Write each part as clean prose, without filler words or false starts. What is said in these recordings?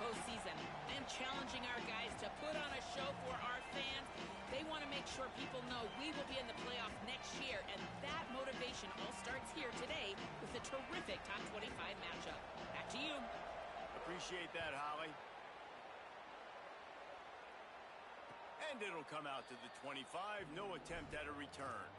postseason and challenging our guys to put on a show for our fans. They want to make sure people know we will be in the playoffs next year, and that motivation all starts here today with a terrific top 25 matchup. Back to you. Appreciate that, Holly. And it'll come out to the 25. No attempt at a return.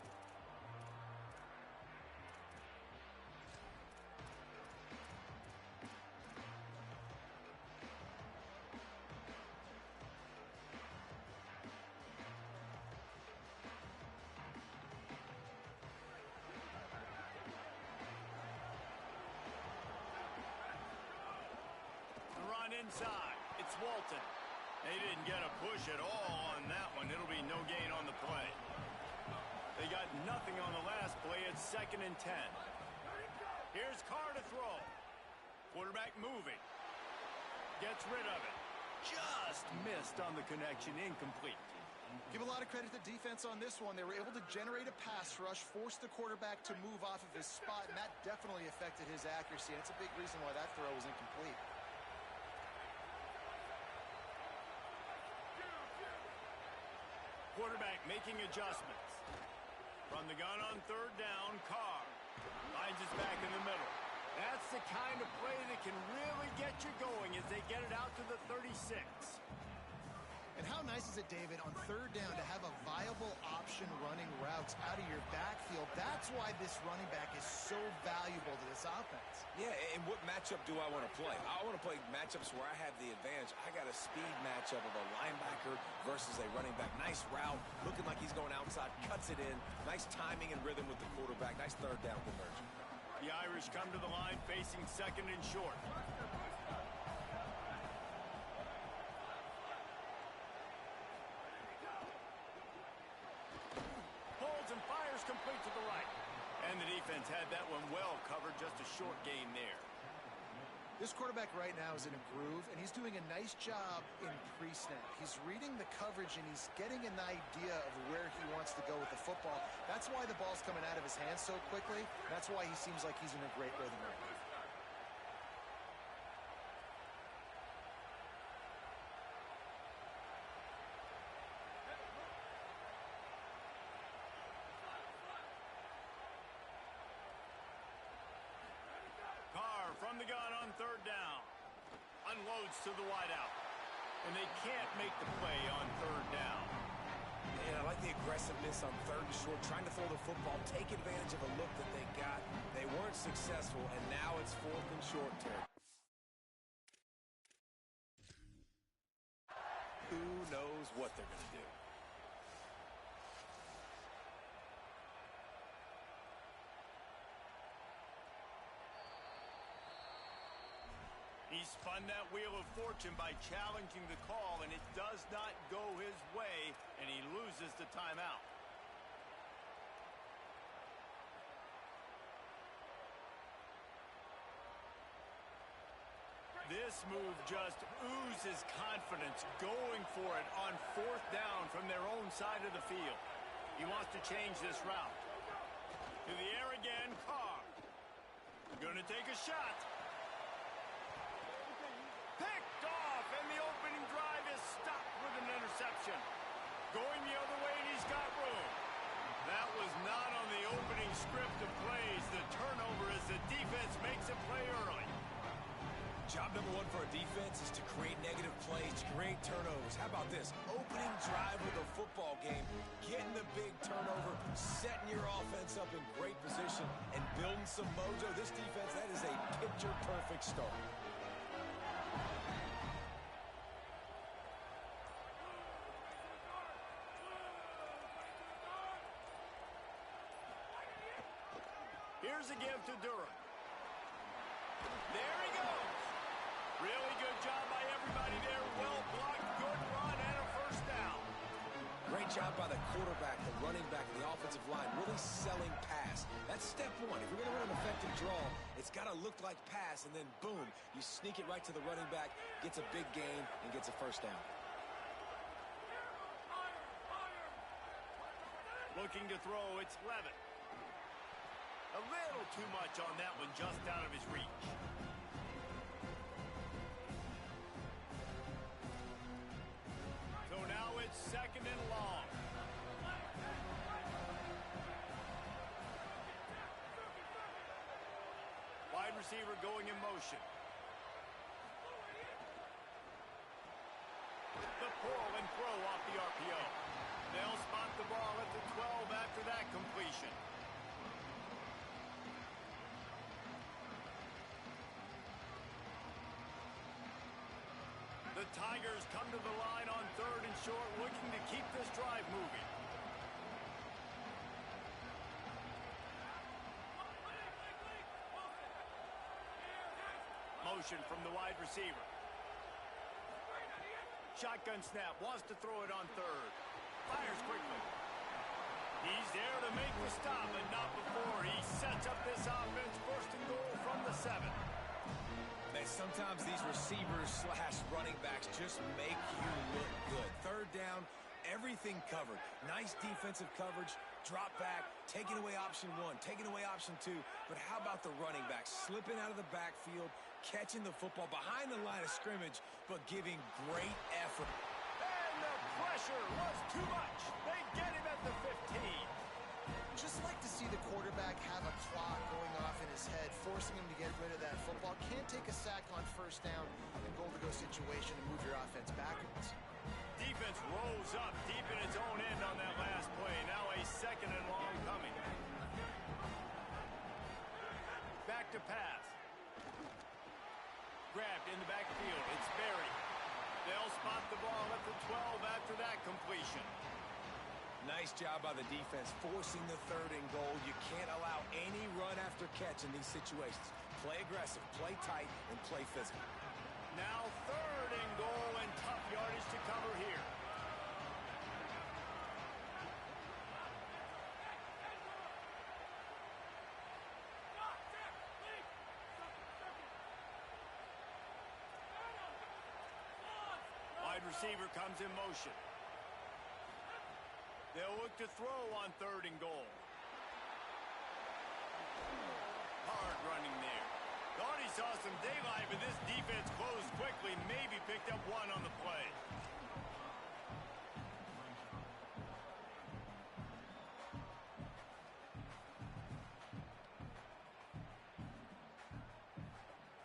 Inside, it's Walton. They didn't get a push at all on that one. It'll be no gain on the play. They got nothing on the last play. It's 2nd and 10. Here's Carr to throw. Quarterback moving. Gets rid of it. Just missed on the connection. Incomplete. Give a lot of credit to the defense on this one. They were able to generate a pass rush, force the quarterback to move off of his spot, and that definitely affected his accuracy. That's a big reason why that throw was incomplete. Quarterback making adjustments. From the gun on 3rd down, Carr finds his back in the middle. That's the kind of play that can really get you going as they get it out to the 36. And how nice is it, David, on 3rd down to have a viable option running routes out of your backfield? That's why this running back is so valuable to this offense. Yeah, and what matchup do I want to play? I want to play matchups where I have the advantage. I got a speed matchup of a linebacker versus a running back. Nice route, looking like he's going outside, cuts it in. Nice timing and rhythm with the quarterback. Nice 3rd down conversion. The Irish come to the line facing 2nd and short. And fires complete to the right. And the defense had that one well covered. Just a short gain there. This quarterback right now is in a groove, and he's doing a nice job in pre-snap. He's reading the coverage, and he's getting an idea of where he wants to go with the football. That's why the ball's coming out of his hands so quickly. That's why he seems like he's in a great rhythm right now. From the gun on 3rd down. Unloads to the wideout. And they can't make the play on 3rd down. Man, I like the aggressiveness on 3rd and short, trying to throw the football, take advantage of a look that they got. They weren't successful, and now it's 4th and short territory. Who knows what they're going to do? He spun that wheel of fortune by challenging the call, and it does not go his way, and he loses the timeout. This move just oozes confidence, going for it on 4th down from their own side of the field. He wants to change this route. To the air again, Carr. Gonna take a shot. Picked off, and the opening drive is stopped with an interception. Going the other way, and he's got room. That was not on the opening script of plays. The turnover as the defense makes a play early. Job number 1 for a defense is to create negative plays, to create turnovers. How about this? Opening drive of the football game, getting the big turnover, setting your offense up in great position, and building some mojo. This defense, that is a picture-perfect start. Here's a give to Durham. There he goes. Really good job by everybody there. Well blocked, good run, and a 1st down. Great job by the quarterback, the running back, and the offensive line. Really selling pass. That's step 1. If you're going to run an effective draw, it's got to look like pass, and then boom, you sneak it right to the running back, gets a big gain, and gets a 1st down. Looking to throw, it's Levitt. A little too much on that one, just out of his reach. receiver going in motion. The pull and throw off the RPO. They'll spot the ball at the 12 after that completion. The Tigers come to the line on 3rd and short, looking to keep this drive moving. Motion from the wide receiver. Shotgun snap, wants to throw it on 3rd. Fires quickly. He's there to make the stop, but not before he sets up this offense. 1st and goal from the 7. Man, sometimes these receivers / running backs just make you look good. 3rd down, everything covered. Nice defensive coverage, drop back, taking away option 1, taking away option 2. But how about the running back slipping out of the backfield, catching the football behind the line of scrimmage, but giving great effort. And the pressure was too much. They get him at the 15. Just like to see the quarterback have a clock going off in his head, forcing him to get rid of that football. Can't take a sack on 1st down in goal-to-go situation and move your offense backwards. Defense rolls up deep in its own end on that last play. Now a 2nd and long coming. Back to pass. Grabbed in the backfield. It's Berry. They'll spot the ball at the 12 after that completion. Nice job by the defense forcing the 3rd and goal. You can't allow any run after catch in these situations. Play aggressive, play tight, and play physical. Now 3rd and goal and tough yardage to cover here. Wide receiver comes in motion. They'll look to throw on 3rd and goal. Hard running there. Thought he saw some daylight, but this defense closed quickly. Maybe picked up 1 on the play.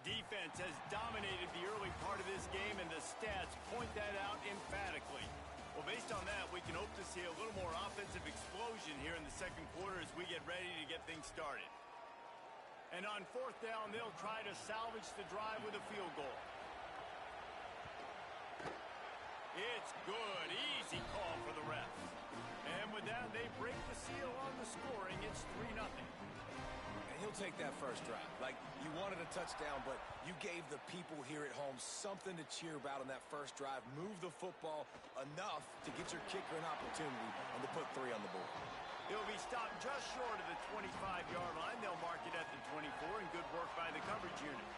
Defense has dominated the early part of this game, and the stats point that out emphatically. Well, based on that, we can hope to see a little more offensive explosion here in the 2nd quarter as we get ready to get things started. And on 4th down, they'll try to salvage the drive with a field goal. It's good. Easy call for the refs. And with that, they break the seal on the scoring. It's 3-0. He'll take that first drive. Like, you wanted a touchdown, but you gave the people here at home something to cheer about on that first drive. Move the football enough to get your kicker an opportunity and to put 3 on the board. He'll be stopped just short of the 25-yard line. They'll mark it at the 24, and good work by the coverage unit.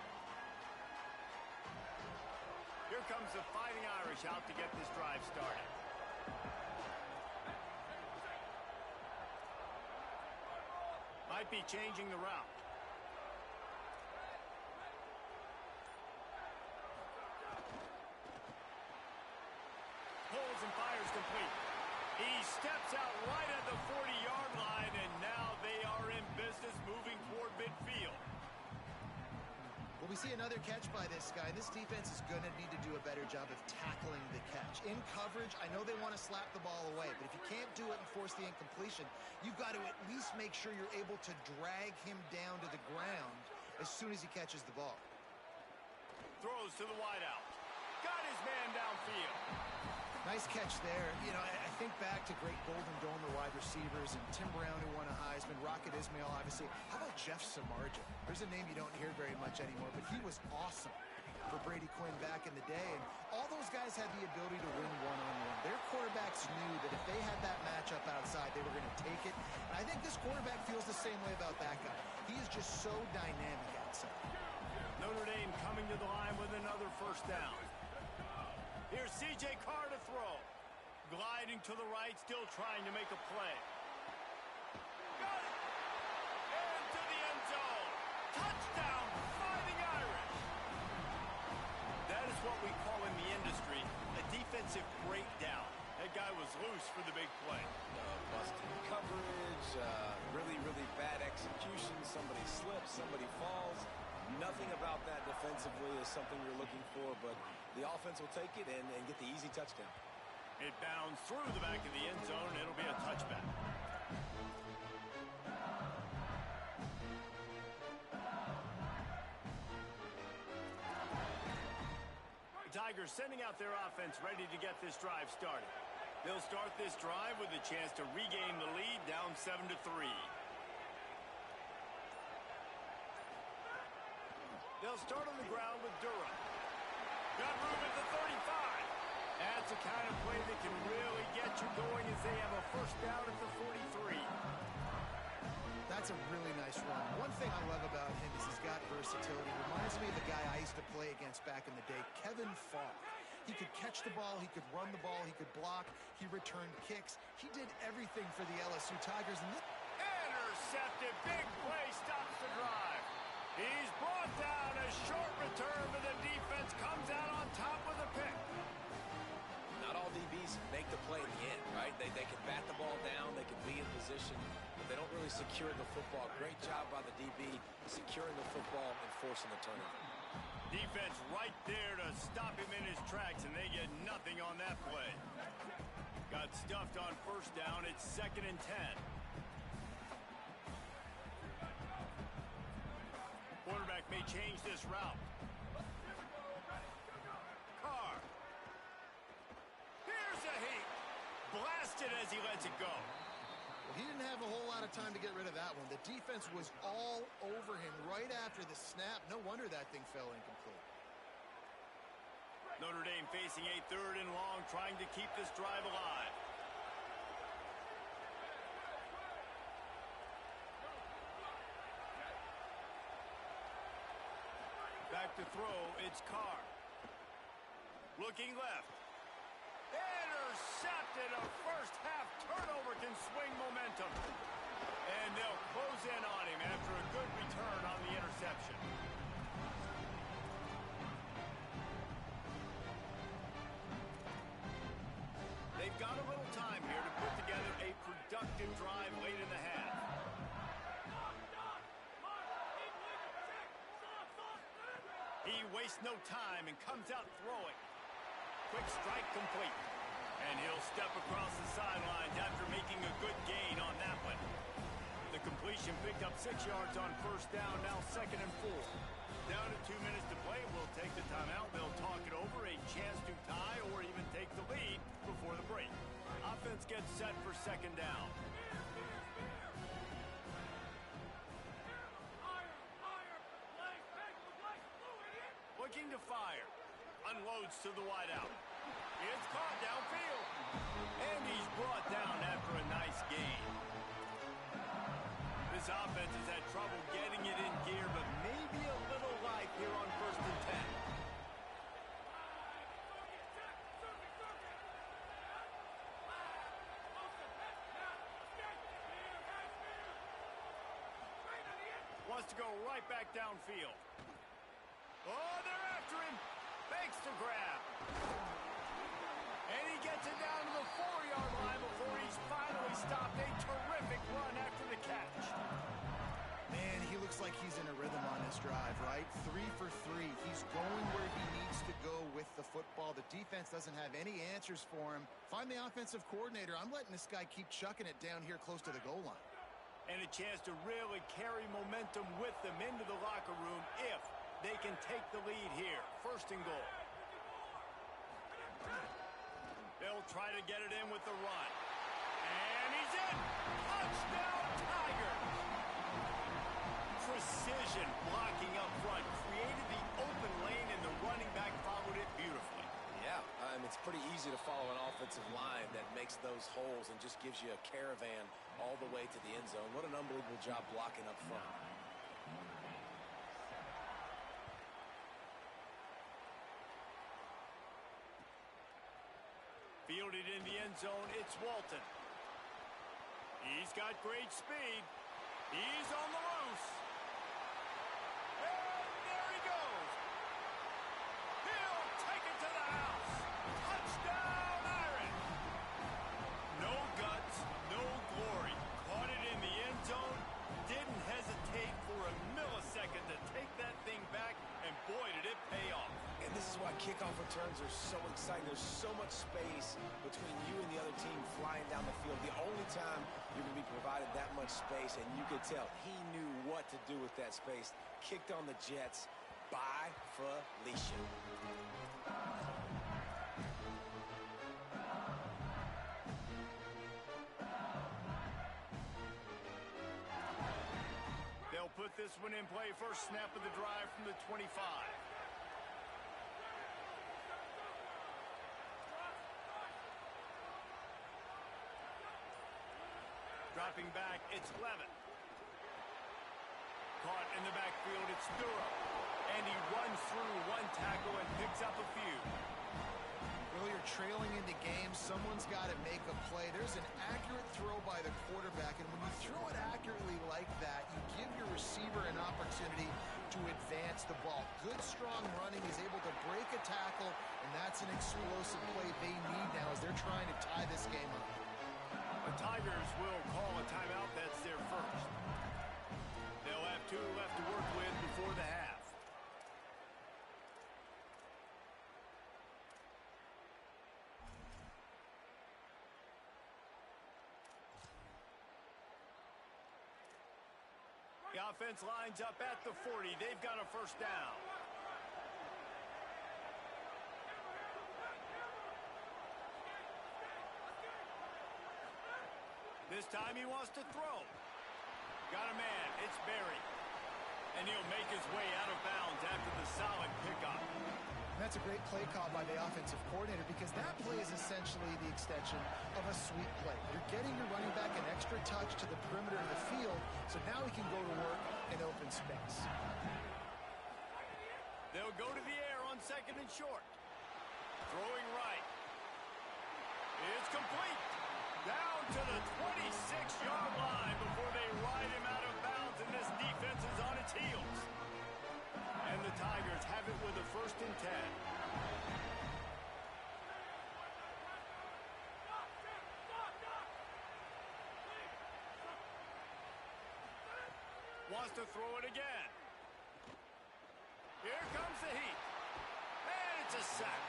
Here comes the Fighting Irish out to get this drive started. Might be changing the route. Pulls and fires complete. He steps out right at the 40-yard line, and now they are in business moving toward midfield. Well, we see another catch by this guy. This defense is going to need to do a better job of tackling the catch. In coverage, I know they want to slap the ball away, but if you can't do it and force the incompletion, you've got to at least make sure you're able to drag him down to the ground as soon as he catches the ball. Throws to the wideout. Got his man downfield. Nice catch there. You know, I think back to great Golden Domer wide receivers and Tim Brown, who won a Heisman, Rocket Ismail, obviously. How about Jeff Samardzija? There's a name you don't hear very much anymore, but he was awesome for Brady Quinn back in the day. And all those guys had the ability to win one-on-one. Their quarterbacks knew that if they had that matchup outside, they were going to take it. And I think this quarterback feels the same way about that guy. He is just so dynamic outside. Notre Dame coming to the line with another first down. Here's C.J. Carr to throw. Gliding to the right, still trying to make a play. Got it! And to the end zone. Touchdown, Fighting Irish! That is what we call in the industry a defensive breakdown. That guy was loose for the big play. Busted coverage, really bad execution. Somebody slips, somebody falls. defensively is something you're looking for, but the offense will take it and get the easy touchdown. It bounds through the back of the end zone. It'll be a touchback. The Tigers sending out their offense ready to get this drive started. They'll start this drive with a chance to regain the lead down 7-3. They'll start on the ground with Durham. Got room at the 35. That's the kind of play that can really get you going as they have a first down at the 43. That's a really nice run. One thing I love about him is he's got versatility. Reminds me of the guy I used to play against back in the day, Kevin Falk. He could catch the ball, he could run the ball, he could block, he returned kicks. He did everything for the LSU Tigers. And intercepted, big play, stops the drive. He's brought down, a short return, but the defense comes out on top with a pick. Not all DBs make the play in the end, right? They can bat the ball down, they can be in position, but they don't really secure the football. Great job by the DB securing the football and forcing the turnover. Defense right there to stop him in his tracks, and they get nothing on that play. Got stuffed on first down. It's 2nd and 10. Quarterback may change this route. Carr. Here's a heat. Blasted as he lets it go. well, he didn't have a whole lot of time to get rid of that one. The defense was all over him right after the snap. No wonder that thing fell incomplete. Notre Dame facing a 3rd and long, trying to keep this drive alive. Back to throw, it's Carr. Looking left. Intercepted. A first half turnover can swing momentum. And they'll close in on him after a good return on the interception. They've got a little time here to put together a productive drive late in the half. He wastes no time and comes out throwing. Quick strike complete. And he'll step across the sidelines after making a good gain on that one. The completion picked up 6 yards on first down, now 2nd and 4. Down to 2 minutes to play. We'll take the timeout. They'll talk it over, a chance to tie or even take the lead before the break. Offense gets set for 2nd down. Looking to fire. Unloads to the wideout. It's caught downfield. And he's brought down after a nice gain. This offense has had trouble getting it in gear, but maybe a little life here on 1st and 10. Wants to go right back downfield. Oh, they're after him. Fakes to grab. And he gets it down to the 4-yard line before he's finally stopped. A terrific run after the catch. Man, he looks like he's in a rhythm on this drive, right? 3 for 3. He's going where he needs to go with the football. The defense doesn't have any answers for him. Find the offensive coordinator. I'm letting this guy keep chucking it down here close to the goal line. And a chance to really carry momentum with them into the locker room if they can take the lead here. 1st and goal. They'll try to get it in with the run. And he's in. Touchdown, Tigers. Precision blocking up front. Created the open lane, and the running back followed it beautifully. Yeah, it's pretty easy to follow an offensive line that makes those holes and just gives you a caravan all the way to the end zone. What an unbelievable job blocking up front. Fielded in the end zone, it's Walton. He's got great speed. He's on the loose. And there he goes. He'll take it to the house. Touchdown, Iron. No guts, no glory. Caught it in the end zone. Didn't hesitate for a millisecond to take that thing back, and boy, did it Kickoff returns are so exciting. There's so much space between you and the other team flying down the field. The only time you're going to be provided that much space, and you could tell he knew what to do with that space. Kicked on the Jets by Felicia. They'll put this one in play. First snap of the drive from the 25. Dropping back, it's Levitt. Caught in the backfield, it's Duro. And he runs through one tackle and picks up a few. Well, you're trailing into games. Someone's got to make a play. There's an accurate throw by the quarterback, and when you throw it accurately like that, you give your receiver an opportunity to advance the ball. Good, strong running. He's able to break a tackle, and that's an explosive play they need now as they're trying to tie this game up. The Tigers will call a timeout. That's their first. They'll have 2 left to work with before the half. The offense lines up at the 40. They've got a first down. This time he wants to throw. Got a man. It's Berry. And he'll make his way out of bounds after the solid pickup. That's a great play call by the offensive coordinator because that play is essentially the extension of a sweep play. You're getting your running back an extra touch to the perimeter of the field, so now he can go to work in open space. They'll go to the air on second and short. Throwing right. It's complete. Down to the 26-yard line before they ride him out of bounds, and this defense is on its heels. And the Tigers have it with a first and 10. Wants to throw it again. Here comes the heat. And it's a sack.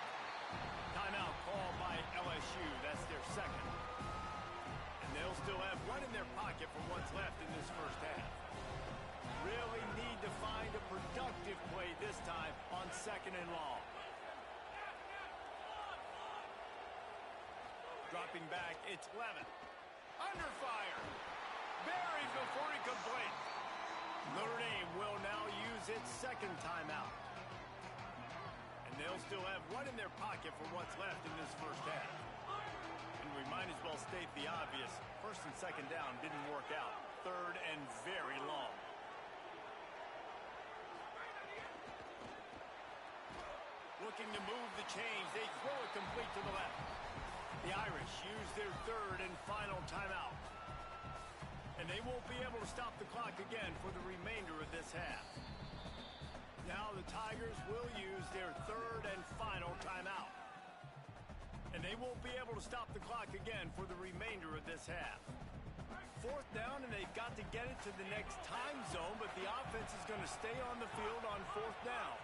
Timeout called by LSU. That's their second. And they'll still have one in their pocket for what's left in this first half. Really need to find a productive play this time on second and long. Dropping back, it's Levitt. Under fire. Buried before he completes. Notre Dame will now use its second timeout. And they'll still have one in their pocket for what's left in this first half. And we might as well state the obvious. First and second down didn't work out. Third and very long. Looking to move the chains. They throw it complete to the left. The Irish use their third and final timeout. And they won't be able to stop the clock again for the remainder of this half. Now the Tigers will use their third and final timeout. And they won't be able to stop the clock again for the remainder of this half. Fourth down, and they've got to get it to the next time zone, but the offense is going to stay on the field on fourth down.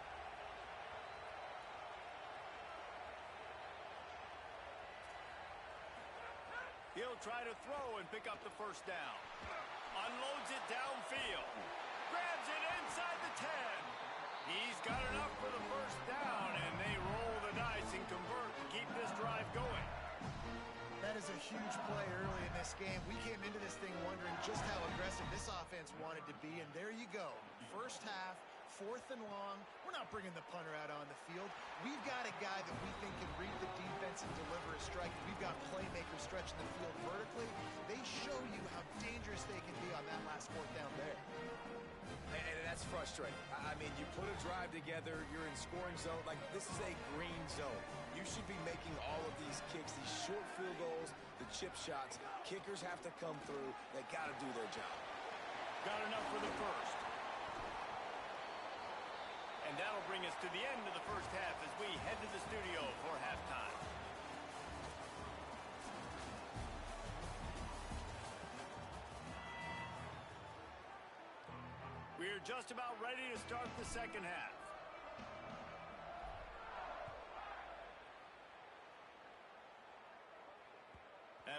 He'll try to throw and pick up the first down. Unloads it downfield. Grabs it inside the 10. He's got enough for the first down, and they roll the dice and convert to keep this drive going. That is a huge play early in this game. We came into this thing wondering just how aggressive this offense wanted to be, and there you go. First half, fourth and long. We're not bringing the punter out on the field. We've got a guy that we think can read the defense and deliver a strike. We've got playmakers stretching the field vertically. They show you how dangerous they can be on that last fourth down there. And that's frustrating. I mean, you put a drive together, you're in scoring zone. Like, this is a green zone. You should be making all of these kicks, these short field goals, the chip shots. Kickers have to come through. They got to do their job. Got enough for the first. And that'll bring us to the end of the first half as we head to the studio for halftime. We're just about ready to start the second half.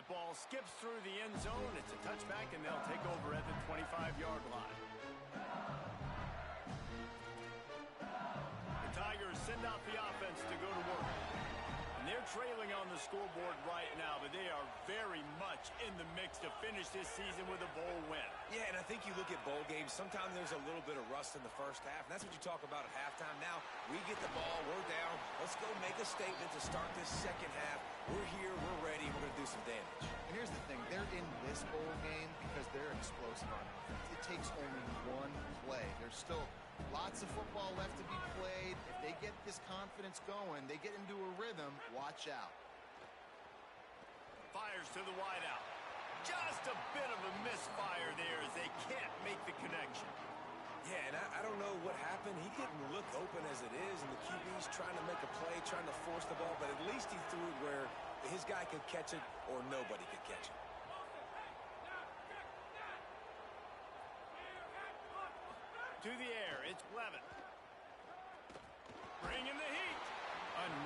That ball skips through the end zone. It's a touchback, and they'll take over at the 25-yard line. The Tigers send out the offense to go to work. And they're trailing on the scoreboard right now, but they are very much in the mix to finish this season with a bowl win. Yeah, and I think you look at bowl games, sometimes there's a little bit of rust in the first half, and that's what you talk about at halftime. Now, we get the ball, we're down. Let's go make a statement to start this second half. We're here, we're ready, we're going to do some damage. And here's the thing, they're in this bowl game because they're explosive on offense. It takes only one play. There's still lots of football left to be played. If they get this confidence going, they get into a rhythm, watch out. Fires to the wideout. Just a bit of a misfire there as they can't make the connection. Yeah, and I don't know what happened. He didn't look open as it is, and the QB's trying to make a play, trying to force the ball, but at least he threw it where his guy could catch it or nobody could catch it. To the air, it's Levin. Bringing the heat.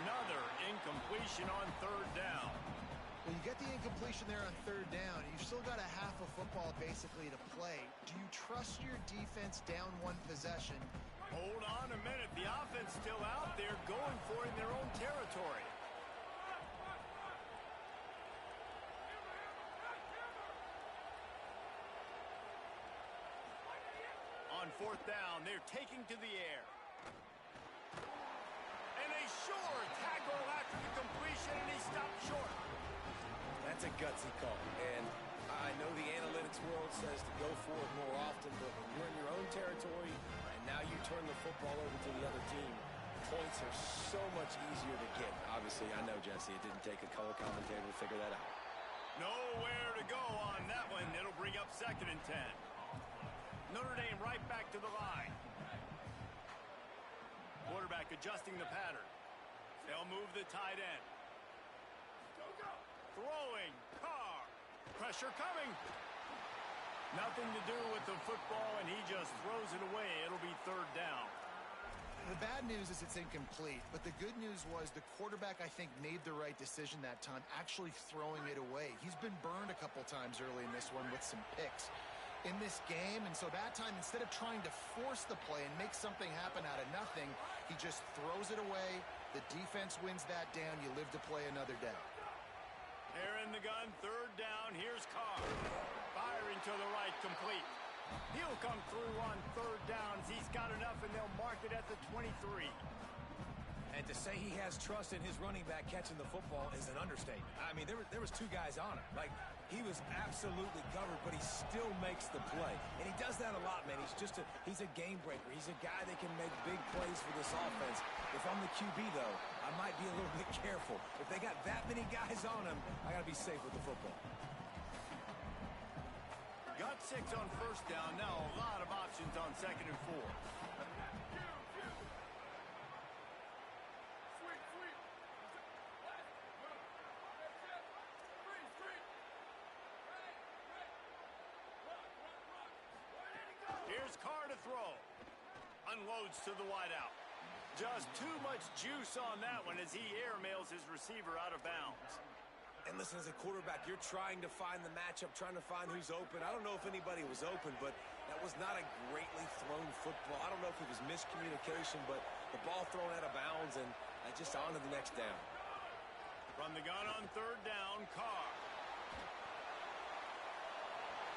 Another incompletion on third down. Well, you get the incompletion there on third down. You've still got a half of football basically to play. Do you trust your defense down one possession? Hold on a minute. The offense still out there going for it in their own territory. On fourth down, they're taking to the air. And a sure tackle after the completion, and he stopped short. That's a gutsy call. And I know the analytics world says to go for it more often, but when you're in your own territory and now you turn the football over to the other team, points are so much easier to get. Obviously, I know, Jesse, it didn't take a color commentator to figure that out. Nowhere to go on that one. It'll bring up 2nd and 10. Notre Dame right back to the line. Quarterback adjusting the pattern. They'll move the tight end. Throwing. Carr. Pressure coming. Nothing to do with the football, and he just throws it away. It'll be third down. The bad news is it's incomplete, but the good news was the quarterback, I think, made the right decision that time, actually throwing it away. He's been burned a couple times early in this one with some picks in this game, and so that time, instead of trying to force the play and make something happen out of nothing, he just throws it away. The defense wins that down. You live to play another day. They're in the gun, third down. Here's Carr. Firing to the right, complete. He'll come through on third downs. He's got enough, and they'll mark it at the 23. And to say he has trust in his running back catching the football is an understatement. I mean, there was two guys on him. Like, he was absolutely covered, but he still makes the play. And he does that a lot, man. He's a game breaker. He's a guy that can make big plays for this offense. If I'm the QB, though, I might be a little bit careful. If they got that many guys on him, I got to be safe with the football. Got 6 on first down. Now a lot of options on 2nd and 4. Here's Carr to throw. Unloads to the wideout. Just too much juice on that one as he airmails his receiver out of bounds. And listen, as a quarterback, you're trying to find the matchup, trying to find who's open. I don't know if anybody was open, but that was not a greatly thrown football. I don't know if it was miscommunication, but the ball thrown out of bounds and just on to the next down. From the gun on third down, Carr.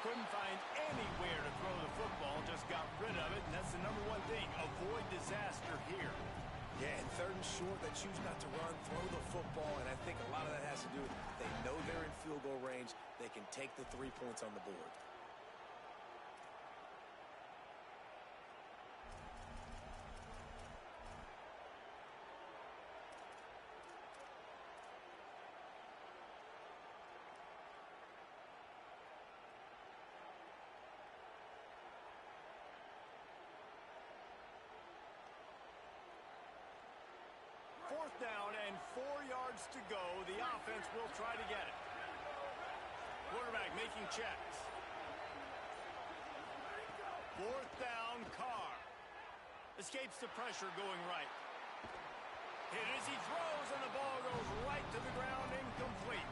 Couldn't find anywhere to throw the football, just got rid of it, and that's the number one thing. Avoid disaster here. Yeah, and third and short, they choose not to run, throw the football, and I think a lot of that has to do with they know they're in field goal range. They can take the 3 points on the board. Fourth down and 4 yards to go. The offense will try to get it. Quarterback making checks. Fourth down, Carr. Escapes the pressure going right. Hit as he throws, and the ball goes right to the ground, incomplete.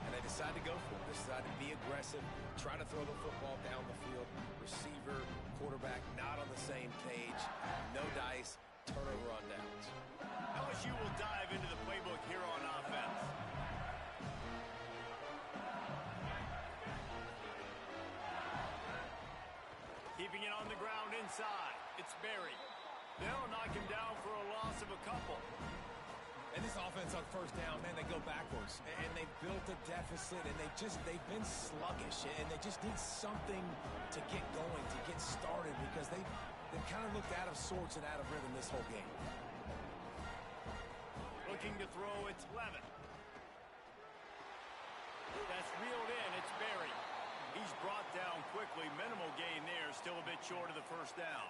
And they decide to go for it. Decide to be aggressive, try to throw the football down the field. Receiver, quarterback, not on the same page. No dice, turnover on downs. LSU will dive into the playbook here on offense. Keeping it on the ground inside. It's Berry. They'll knock him down for a loss of a couple. And this offense on first down, man, they go backwards. And they've built a deficit, and they've been sluggish. And they just need something to get going, to get started, because they've kind of looked out of sorts and out of rhythm this whole game. Looking to throw, it's Levin. That's reeled in, it's Berry. He's brought down quickly. Minimal gain there, still a bit short of the first down.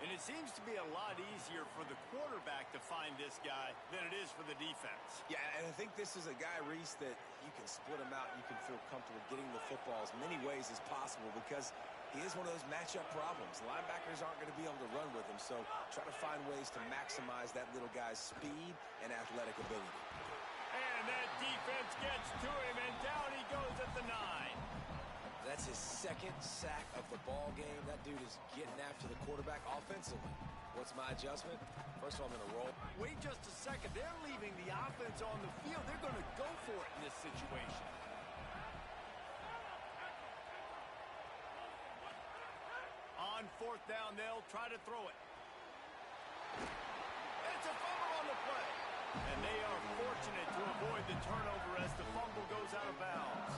And it seems to be a lot easier for the quarterback to find this guy than it is for the defense. Yeah, and I think this is a guy, Reese, that you can split him out and you can feel comfortable getting the football as many ways as possible because he is one of those matchup problems. Linebackers aren't going to be able to run with him, so try to find ways to maximize that little guy's speed and athletic ability. And that defense gets to him, and down he goes at the 9. That's his second sack of the ball game. That dude is getting after the quarterback offensively. What's my adjustment? First of all, I'm going to roll. Wait just a second. They're leaving the offense on the field. They're going to go for it in this situation. On fourth down, they'll try to throw it. It's a fumble on the play. And they are fortunate to avoid the turnover as the fumble goes out of bounds.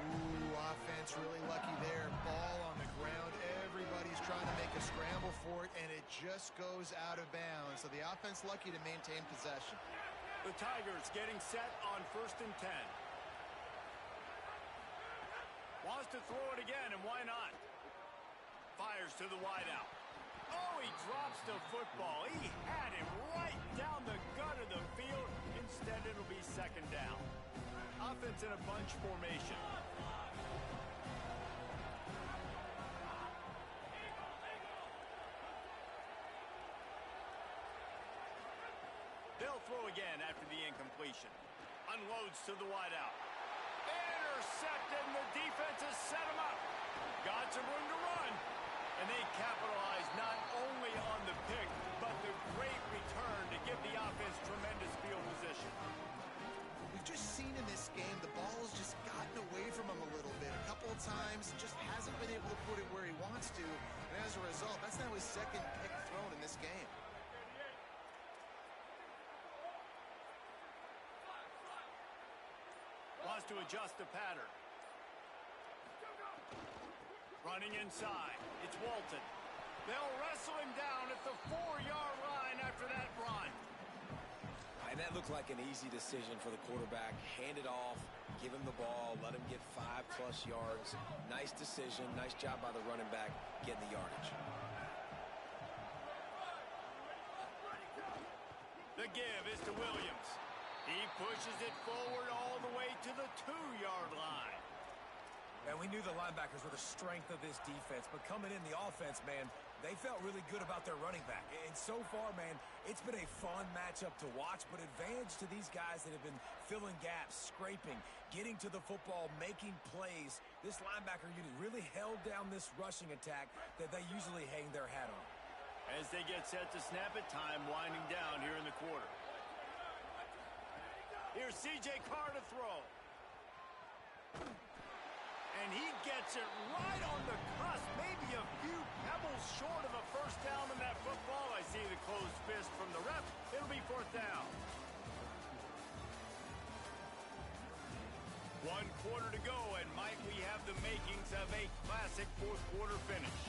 Ooh, offense really lucky there. Ball on the ground. Everybody's trying to make a scramble for it, and it just goes out of bounds. So the offense lucky to maintain possession. The Tigers getting set on 1st and 10. Wants to throw it again, and why not? Fires to the wideout. Oh, he drops the football. He had him right down the gut of the field. Instead, it'll be 2nd down. Offense in a bunch formation. They'll throw again after the incompletion. Unloads to the wideout. Intercepted, and the defense has set him up. Got some room to run. And they capitalize not only on the pick, but the great return to give the offense tremendous field position. We've just seen in this game the ball's just gotten away from him a little bit. A couple of times, just hasn't been able to put it where he wants to. And as a result, that's now his 2nd pick thrown in this game. Wants to adjust the pattern. Running inside. It's Walton. They'll wrestle him down at the 4-yard line after that run. And that looked like an easy decision for the quarterback. Hand it off, give him the ball, let him get 5+ yards. Nice decision. Nice job by the running back getting the yardage. The give is to Williams. He pushes it forward all the way to the 2-yard line. And we knew the linebackers were the strength of this defense, but coming in the offense, man, they felt really good about their running back. And so far, man, it's been a fun matchup to watch, but advantage to these guys that have been filling gaps, scraping, getting to the football, making plays. This linebacker unit really held down this rushing attack that they usually hang their hat on. As they get set to snap it, time winding down here in the quarter. Here's C.J. Carr to throw. And he gets it right on the cusp, maybe a few pebbles short of a first down in that football. I see the closed fist from the ref. It'll be 4th down. 1 quarter to go, and might we have the makings of a classic 4th quarter finish.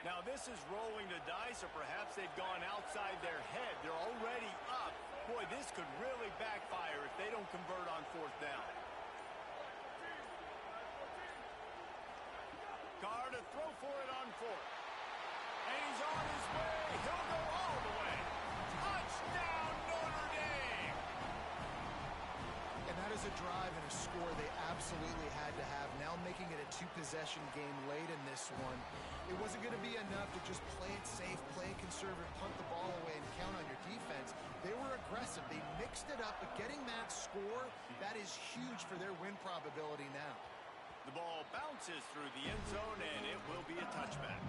Now this is rolling the dice, or perhaps they've gone outside their head. They're already up. Boy, this could really backfire if they don't convert on fourth down. Carr to throw for it on fourth. And he's on his way. He'll go all the way. Touchdown, Notre Dame! And that is a drive and a score they absolutely had to have. Now making it a two-possession game late in this one. It wasn't going to be enough to just play it safe, play it conservative, punt the ball away, and count on your defense. They were aggressive. They mixed it up, but getting that score, that is huge for their win probability now. The ball bounces through the end zone, and it will be a touchback.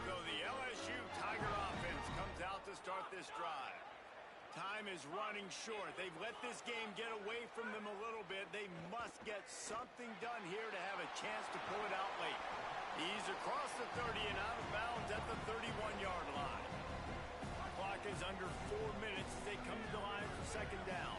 So the LSU Tiger offense comes out to start this drive. Time is running short. They've let this game get away from them a little bit. They must get something done here to have a chance to pull it out late. He's across the 30 and out of bounds at the 31-yard line. Clock is under 4 minutes as they come to the line for second down.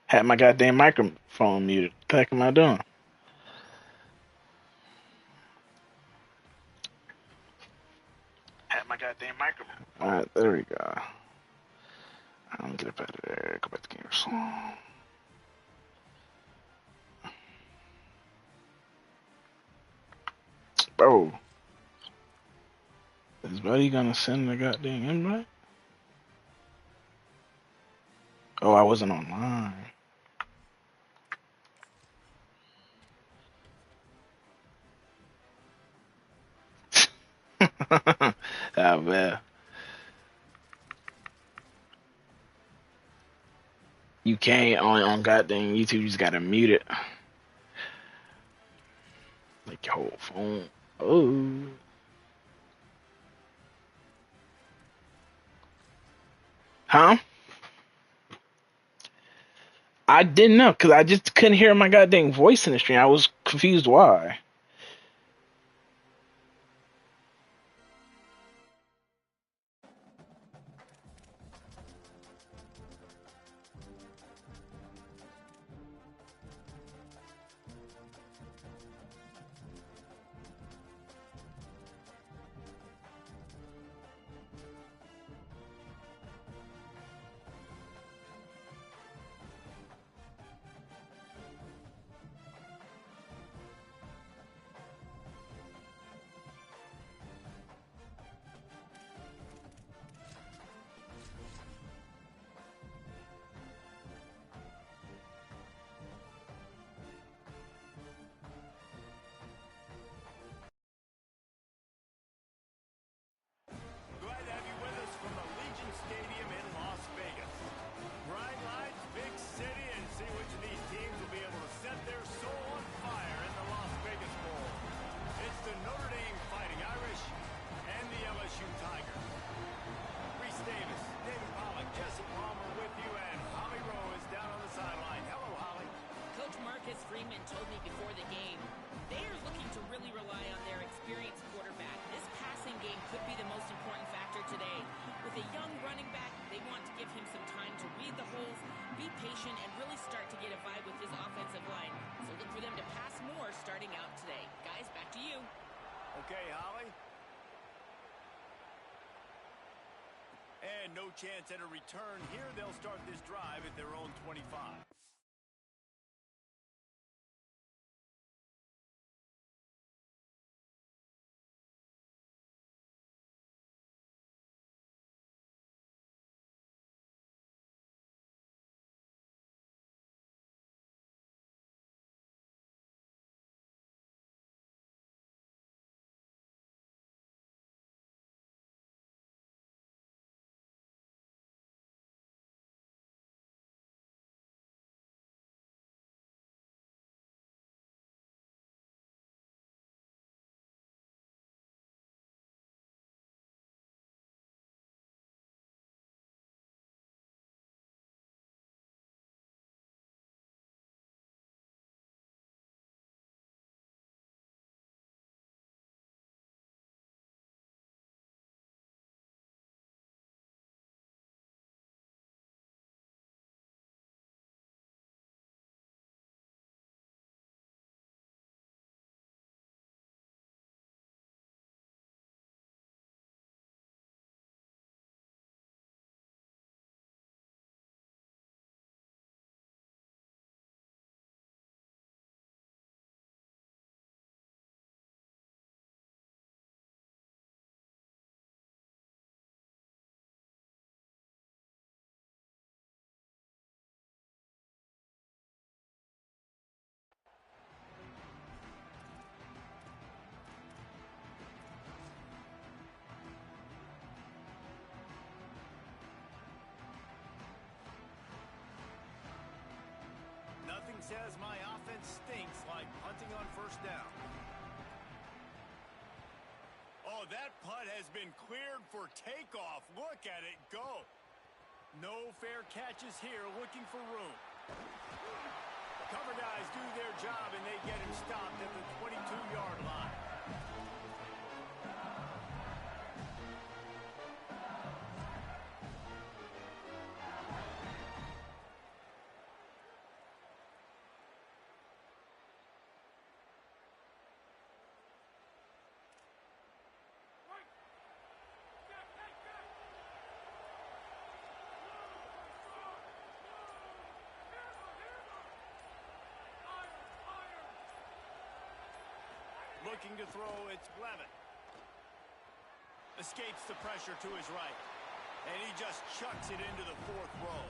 Had my goddamn microphone muted. What the heck am I doing? Had my goddamn microphone. Alright, there we go. I'm get up out of there. Go back to gamers. Oh. Buddy gonna send the goddamn invite? Oh, I wasn't online. Ah, man. You can't on goddamn YouTube. You just gotta mute it. Like your whole phone. Oh. Huh? I didn't know because I just couldn't hear my goddamn voice in the stream. I was confused why. Glad to have you with us from Allegiant Stadium in Las Vegas. Bright lights, big city, and see which of these teams will be able to set their soul on fire in the Las Vegas Bowl. It's the Notre Dame Fighting Irish and the LSU Tigers. Reese Davis, David Pollack, Jesse Palmer with you, and Holly Rowe is down on the sideline. Hello, Holly. Coach Marcus Freeman told me before the game, they are looking to really rely on their experienced quarterback. This passing game could be the most important factor today. With a young running back, they want to give him some time to read the holes, be patient, and really start to get a vibe with his offensive line. So look for them to pass more starting out today. Guys, back to you. Okay, Holly. And no chance at a return here. They'll start this drive at their own 25. Nothing says my offense stinks like punting on first down. Oh, that putt has been cleared for takeoff. Look at it go. No fair catches here, looking for room. Cover guys do their job, and they get him stopped at the 22-yard line. Looking to throw, it's Levitt. Escapes the pressure to his right. And he just chucks it into the fourth row.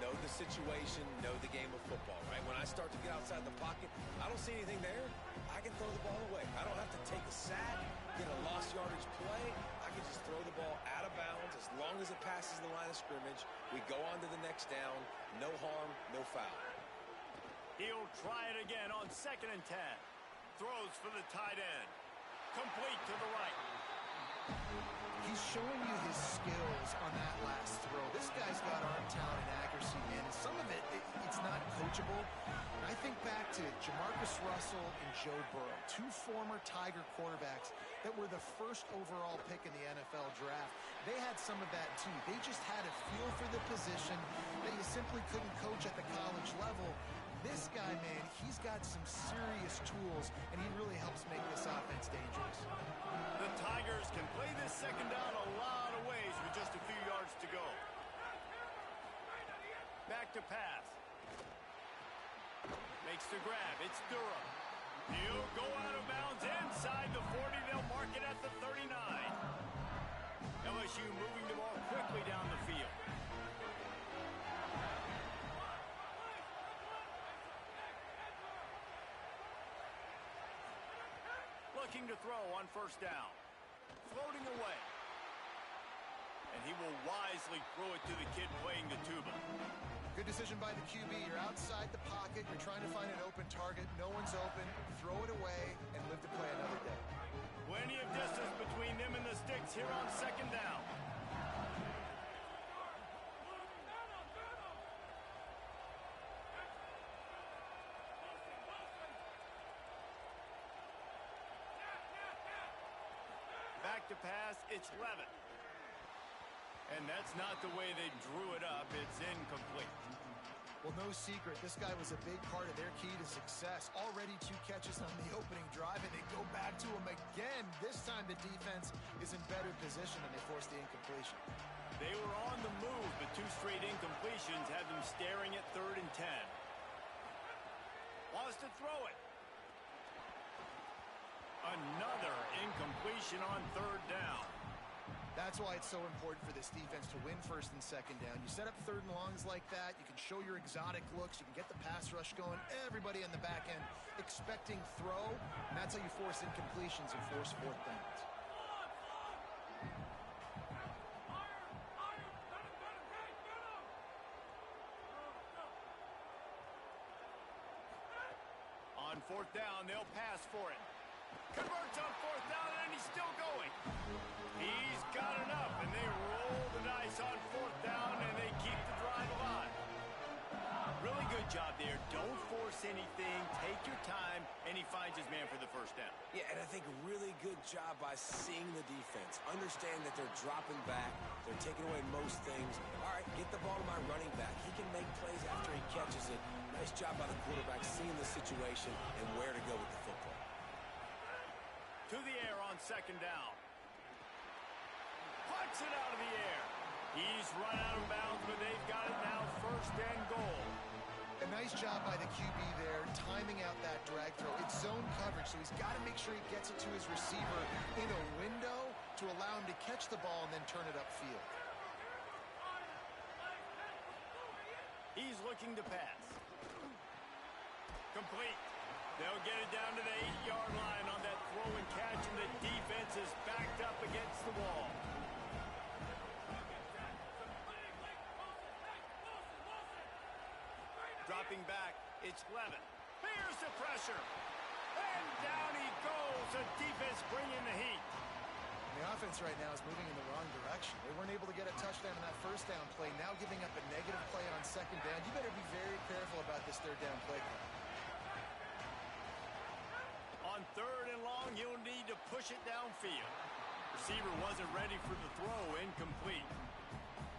Know the situation, know the game of football, right? When I start to get outside the pocket, I don't see anything there. I can throw the ball away. I don't have to take a sack, get a lost yardage play. I can just throw the ball out of bounds as long as it passes the line of scrimmage. We go on to the next down. No harm, no foul. He'll try it again on 2nd and 10. Throws for the tight end. Complete to the right. He's showing you his skills on that last throw. This guy's got arm talent and accuracy, man. And some of it's not coachable. And I think back to Jamarcus Russell and Joe Burrow, 2 former Tiger quarterbacks that were the first overall pick in the NFL draft. They had some of that too. They just had a feel for the position that you simply couldn't coach at the college level. This guy, man, he's got some serious tools, and he really helps make this offense dangerous. The Tigers can play this 2nd down a lot of ways with just a few yards to go. Back to pass. Makes the grab. It's Durham. He'll go out of bounds inside the 40. They'll mark it at the 39. LSU moving the ball quickly down the field. Looking to throw on 1st down. Floating away. And he will wisely throw it to the kid playing the tuba. Good decision by the QB. You're outside the pocket. You're trying to find an open target. No one's open. Throw it away and live to play another day. Plenty of distance between them and the sticks here on 2nd down. Back to pass, it's Levitt. And that's not the way they drew it up. It's incomplete. Well, no secret, this guy was a big part of their key to success. Already 2 catches on the opening drive, and they go back to him again. This time the defense is in better position, and they force the incompletion. They were on the move, but 2 straight incompletions have them staring at 3rd and 10. Wants to throw it. Another incompletion on 3rd down. That's why it's so important for this defense to win 1st and 2nd down. You set up 3rd and longs like that. You can show your exotic looks. You can get the pass rush going. Everybody on the back end expecting throw. And that's how you force incompletions and force 4th downs. On 4th down, they'll pass for it. Converts on 4th down, and he's still going. He's got enough, and they roll the dice on 4th down, and they keep the drive alive. Really good job there. Don't force anything. Take your time, and he finds his man for the 1st down. Yeah, and I think a really good job by seeing the defense. Understand that they're dropping back. They're taking away most things. All right, get the ball to my running back. He can make plays after he catches it. Nice job by the quarterback seeing the situation and where to go with the football. To the air on 2nd down. Puts it out of the air. He's run out of bounds, but they've got it now 1st and goal. A nice job by the QB there, timing out that drag throw. It's zone coverage, so he's got to make sure he gets it to his receiver in a window to allow him to catch the ball and then turn it upfield. He's looking to pass. Complete. They'll get it down to the 8-yard line on that throw and catch, and the defense is backed up against the wall. Dropping back, it's Levitt. Here's the pressure. And down he goes. The defense bringing the heat. And the offense right now is moving in the wrong direction. They weren't able to get a touchdown on that 1st down play. Now giving up a negative play on 2nd down. You better be very careful about this 3rd down play. On 3rd and long, you'll need to push it downfield. Receiver wasn't ready for the throw. Incomplete.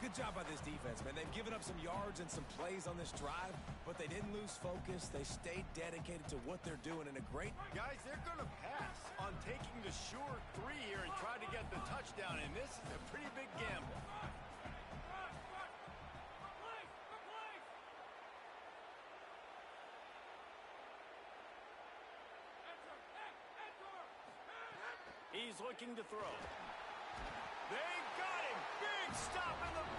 Good job by this defense, man. They've given up some yards and some plays on this drive, but they didn't lose focus. They stayed dedicated to what they're doing in a great... Guys, they're going to pass on taking the sure 3 here and try to get the touchdown, and this is a pretty big gamble. He's looking to throw. They got him. Big stop in the